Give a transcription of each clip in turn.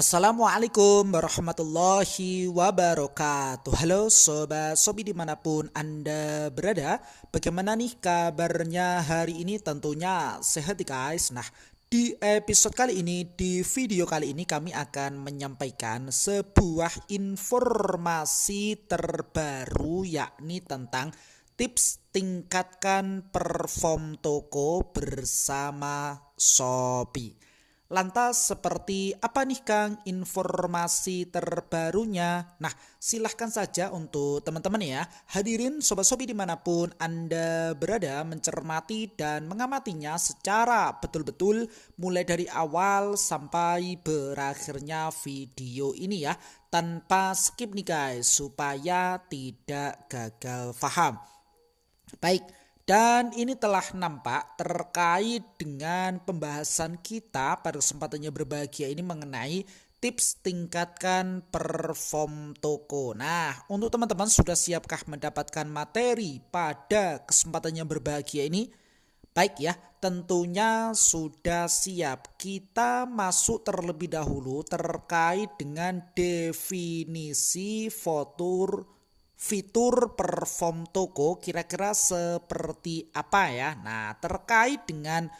Assalamualaikum warahmatullahi wabarakatuh. Halo sobat sobi dimanapun Anda berada. Bagaimana nih kabarnya hari ini? Tentunya sehat ya guys. Nah, di episode kali ini, di video kali ini kami akan menyampaikan sebuah informasi terbaru, yakni tentang tips tingkatkan perform toko bersama Shopee. Lantas seperti apa nih Kang informasi terbarunya? Nah, silahkan saja untuk teman-teman ya, hadirin Sobat Sobi dimanapun Anda berada, mencermati dan mengamatinya secara betul-betul mulai dari awal sampai berakhirnya video ini ya, tanpa skip nih guys, supaya tidak gagal paham. Baik, dan ini telah nampak terkait dengan pembahasan kita pada kesempatannya berbahagia ini mengenai tips tingkatkan perform toko. Nah, untuk teman-teman sudah siapkah mendapatkan materi pada kesempatannya berbahagia ini? Baik ya, tentunya sudah siap. Kita masuk terlebih dahulu terkait dengan definisi fitur perform toko kira-kira seperti apa ya. Nah, terkait dengan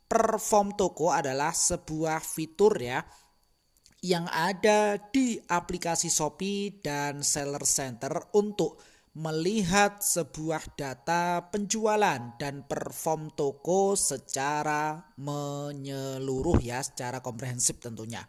perform toko adalah sebuah fitur ya yang ada di aplikasi Shopee dan Seller Center untuk melihat sebuah data penjualan dan perform toko secara menyeluruh ya, secara komprehensif tentunya.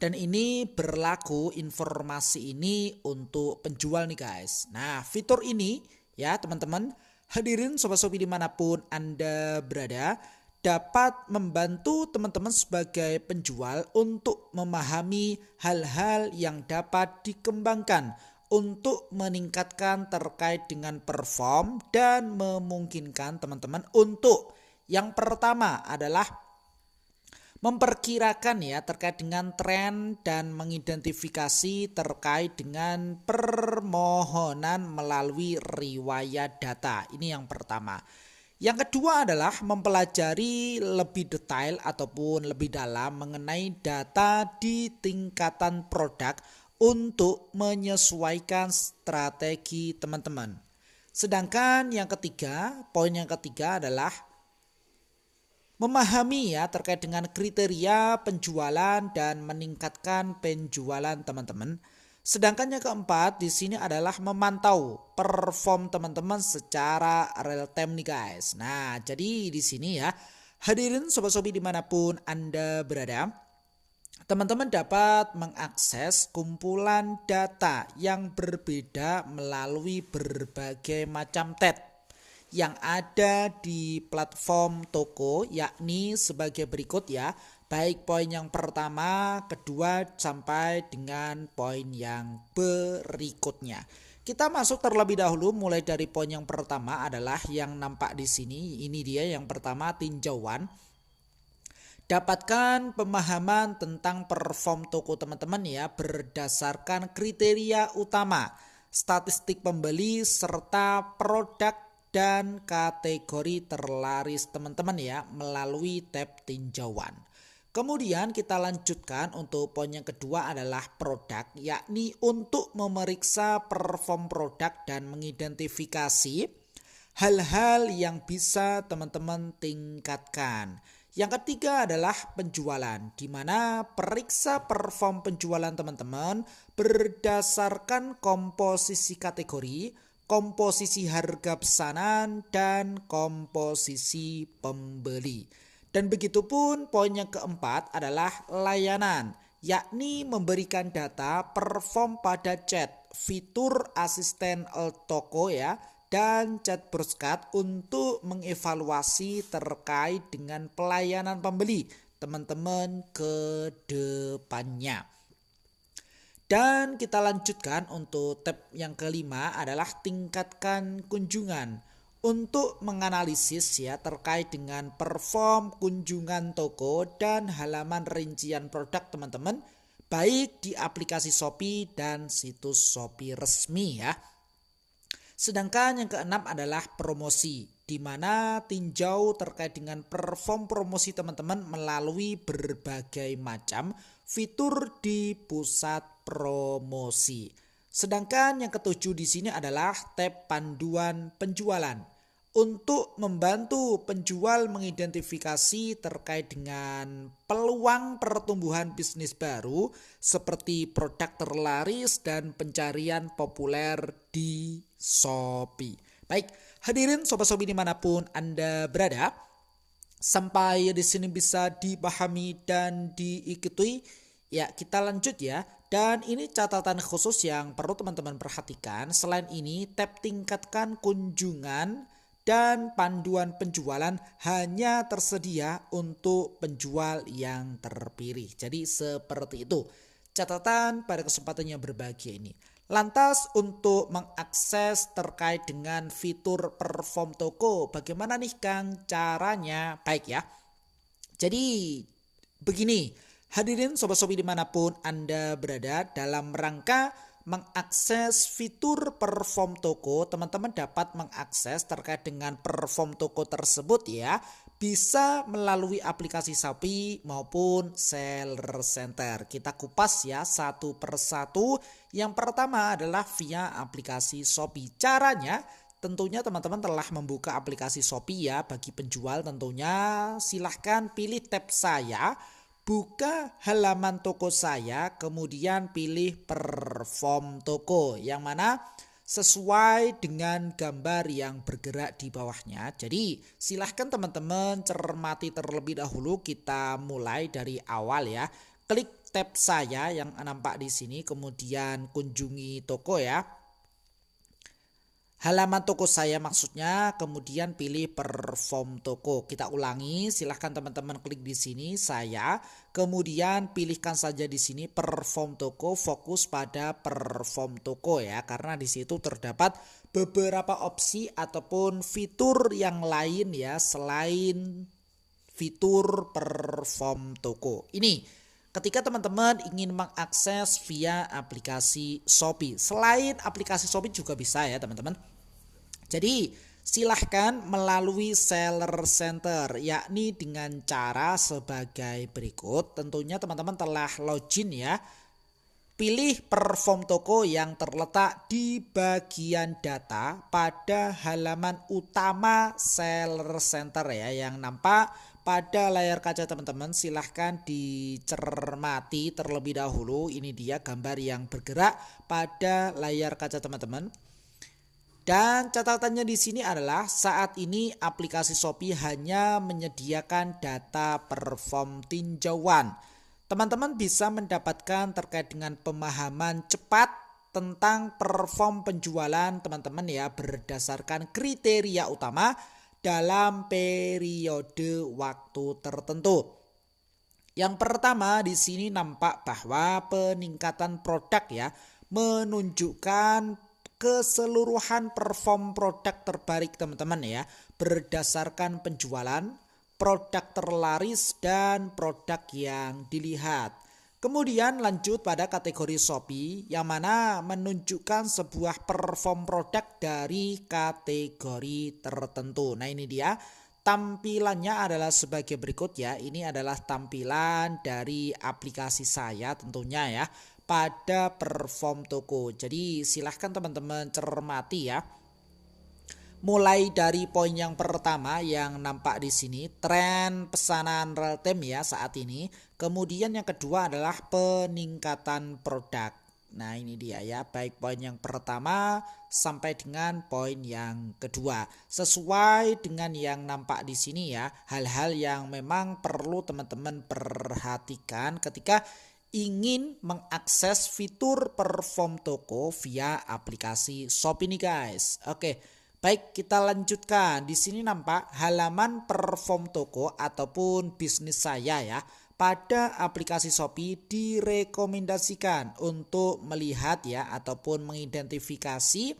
Dan ini berlaku informasi ini untuk penjual nih guys. Nah, fitur ini ya teman-teman, hadirin Sobat Shopee dimanapun Anda berada, dapat membantu teman-teman sebagai penjual untuk memahami hal-hal yang dapat dikembangkan untuk meningkatkan terkait dengan perform dan memungkinkan teman-teman untuk yang pertama adalah memperkirakan ya terkait dengan tren dan mengidentifikasi terkait dengan permohonan melalui riwayat data. Ini yang pertama. Yang kedua adalah mempelajari lebih detail ataupun lebih dalam mengenai data di tingkatan produk untuk menyesuaikan strategi teman-teman. Sedangkan yang ketiga, poin yang ketiga adalah memahami ya terkait dengan kriteria penjualan dan meningkatkan penjualan teman-teman. Sedangkan yang keempat di sini adalah memantau perform teman-teman secara real time nih guys. Nah, jadi di sini ya, hadirin Sobat Sobi dimanapun Anda berada, teman-teman dapat mengakses kumpulan data yang berbeda melalui berbagai macam tab yang ada di platform toko, yakni sebagai berikut ya. Baik poin yang pertama, kedua sampai dengan poin yang berikutnya. Kita masuk terlebih dahulu mulai dari poin yang pertama adalah yang nampak di sini. Ini dia yang pertama, tinjauan. Dapatkan pemahaman tentang perform toko teman-teman ya berdasarkan kriteria utama, statistik pembeli serta produk dan kategori terlaris teman-teman ya melalui tab tinjauan. Kemudian kita lanjutkan untuk poin yang kedua adalah produk, yakni untuk memeriksa perform produk dan mengidentifikasi hal-hal yang bisa teman-teman tingkatkan. Yang ketiga adalah penjualan, di mana periksa perform penjualan teman-teman berdasarkan komposisi kategori, komposisi harga pesanan, dan komposisi pembeli. Dan begitupun poin yang keempat adalah layanan, yakni memberikan data perform pada chat, fitur asisten toko ya, dan chat broskat untuk mengevaluasi terkait dengan pelayanan pembeli teman-teman ke depannya. Dan kita lanjutkan untuk tab yang kelima adalah tingkatkan kunjungan untuk menganalisis ya terkait dengan perform kunjungan toko dan halaman rincian produk teman-teman baik di aplikasi Shopee dan situs Shopee resmi ya. Sedangkan yang keenam adalah promosi. di mana tinjau terkait dengan perform promosi teman-teman melalui berbagai macam fitur di pusat promosi. Sedangkan yang ketujuh di sini adalah tab panduan penjualan untuk membantu penjual mengidentifikasi terkait dengan peluang pertumbuhan bisnis baru seperti produk terlaris dan pencarian populer di Shopee. Baik, hadirin sobat-sobi dimanapun Anda berada, sampai di sini bisa dipahami dan diikuti. Ya, kita lanjut ya. Dan ini catatan khusus yang perlu teman-teman perhatikan. Selain ini, tab tingkatkan kunjungan dan panduan penjualan hanya tersedia untuk penjual yang terpilih. Jadi seperti itu catatan pada kesempatan yang berbahagia ini. Lantas untuk mengakses terkait dengan fitur perform toko, bagaimana nih Kang caranya? Baik ya. Jadi begini, hadirin sobat-sobi dimanapun Anda berada, dalam rangka mengakses fitur perform toko, teman-teman dapat mengakses terkait dengan perform toko tersebut ya, bisa melalui aplikasi Shopee maupun Seller Center. Kita kupas ya satu persatu. Yang pertama adalah via aplikasi Shopee. Caranya tentunya teman-teman telah membuka aplikasi Shopee ya. Bagi penjual tentunya silahkan pilih tab saya, buka halaman toko saya, kemudian pilih perform toko yang mana sesuai dengan gambar yang bergerak di bawahnya. Jadi silahkan teman-teman cermati terlebih dahulu. Kita mulai dari awal ya. Klik tab saya yang nampak di sini, kemudian kunjungi toko ya. Halaman toko saya maksudnya, kemudian pilih perform toko. Kita ulangi, silahkan teman-teman klik di sini saya, kemudian pilihkan saja di sini perform toko, fokus pada perform toko ya, karena di situ terdapat beberapa opsi ataupun fitur yang lain ya selain fitur perform toko. Ini ketika teman-teman ingin mengakses via aplikasi Shopee. Selain aplikasi Shopee juga bisa ya teman-teman. Jadi silahkan melalui Seller Center, yakni dengan cara sebagai berikut. Tentunya teman-teman telah login ya. Pilih perform toko yang terletak di bagian data pada halaman utama Seller Center ya, yang nampak pada layar kaca teman-teman. Silahkan dicermati terlebih dahulu. Ini dia gambar yang bergerak pada layar kaca teman-teman. Dan catatannya di sini adalah saat ini aplikasi Shopee hanya menyediakan data perform tinjauan. Teman-teman bisa mendapatkan terkait dengan pemahaman cepat tentang perform penjualan teman-teman ya, berdasarkan kriteria utama dalam periode waktu tertentu. Yang pertama di sini nampak bahwa peningkatan produk ya, menunjukkan keseluruhan perform produk terbaik teman-teman ya, berdasarkan penjualan, produk terlaris, dan produk yang dilihat. Kemudian lanjut pada kategori Shopee yang mana menunjukkan sebuah perform produk dari kategori tertentu. Nah ini dia tampilannya adalah sebagai berikut ya. Ini adalah tampilan dari aplikasi saya tentunya ya pada perform toko. Jadi silahkan teman-teman cermati ya. Mulai dari poin yang pertama yang nampak di sini, tren pesanan real time ya saat ini. Kemudian yang kedua adalah peningkatan produk. Nah ini dia ya, baik poin yang pertama sampai dengan poin yang kedua. Sesuai dengan yang nampak di sini ya, hal-hal yang memang perlu teman-teman perhatikan ketika ingin mengakses fitur perform toko via aplikasi Shopee nih guys. Oke, baik kita lanjutkan. Di sini nampak halaman perform toko ataupun bisnis saya ya. Pada aplikasi Shopee direkomendasikan untuk melihat ya ataupun mengidentifikasi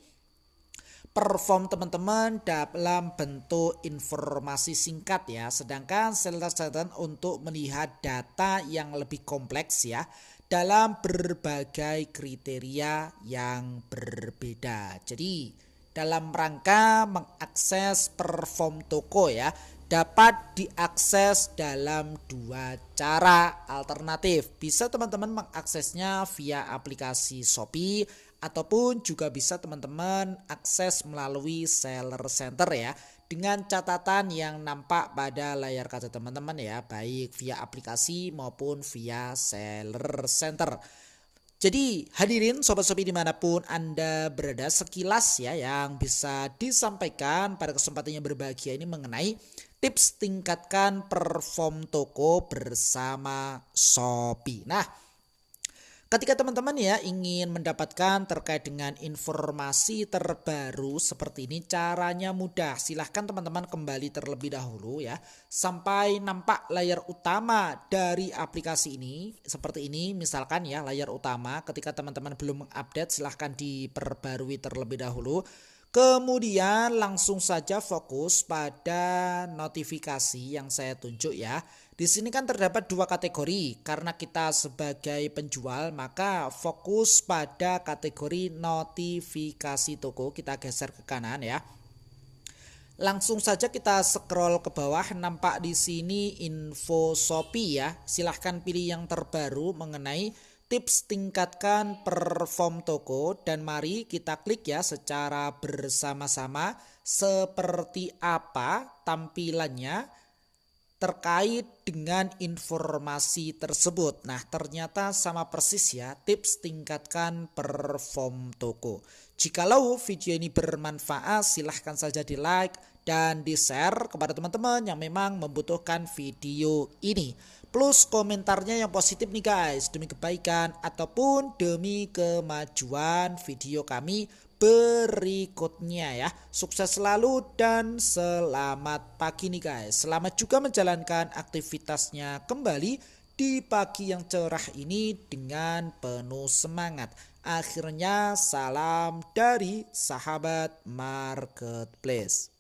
perform teman-teman dalam bentuk informasi singkat ya. Sedangkan Seller Center untuk melihat data yang lebih kompleks ya dalam berbagai kriteria yang berbeda. Jadi dalam rangka mengakses perform toko ya. Dapat diakses dalam dua cara alternatif. Bisa teman-teman mengaksesnya via aplikasi Shopee ataupun juga bisa teman-teman akses melalui seller center ya. Dengan catatan yang nampak pada layar kaca teman-teman ya, baik via aplikasi maupun via seller center. Jadi hadirin sobat-sobi dimanapun Anda berada, sekilas ya yang bisa disampaikan pada kesempatan yang berbahagia ini mengenai tips tingkatkan perform toko bersama Shopee. Nah, ketika teman-teman ya ingin mendapatkan terkait dengan informasi terbaru seperti ini, caranya mudah. Silahkan teman-teman kembali terlebih dahulu ya sampai nampak layar utama dari aplikasi ini seperti ini. Misalkan ya layar utama, ketika teman-teman belum mengupdate silahkan diperbarui terlebih dahulu. Kemudian langsung saja fokus pada notifikasi yang saya tunjuk ya. Di sini kan terdapat dua kategori. Karena kita sebagai penjual maka fokus pada kategori notifikasi toko. Kita geser ke kanan ya. Langsung saja kita scroll ke bawah, nampak di sini info Shopee ya. Silahkan pilih yang terbaru mengenai tips tingkatkan perform toko dan mari kita klik ya secara bersama-sama seperti apa tampilannya terkait dengan informasi tersebut. Nah, ternyata sama persis ya, tips tingkatkan perform toko. Jikalau video ini bermanfaat, silahkan saja di like dan di share kepada teman-teman yang memang membutuhkan video ini. Plus komentarnya yang positif nih guys, demi kebaikan ataupun demi kemajuan video kami berikutnya ya. Sukses selalu dan selamat pagi nih guys. Selamat juga menjalankan aktivitasnya kembali di pagi yang cerah ini dengan penuh semangat. Akhirnya salam dari sahabat marketplace.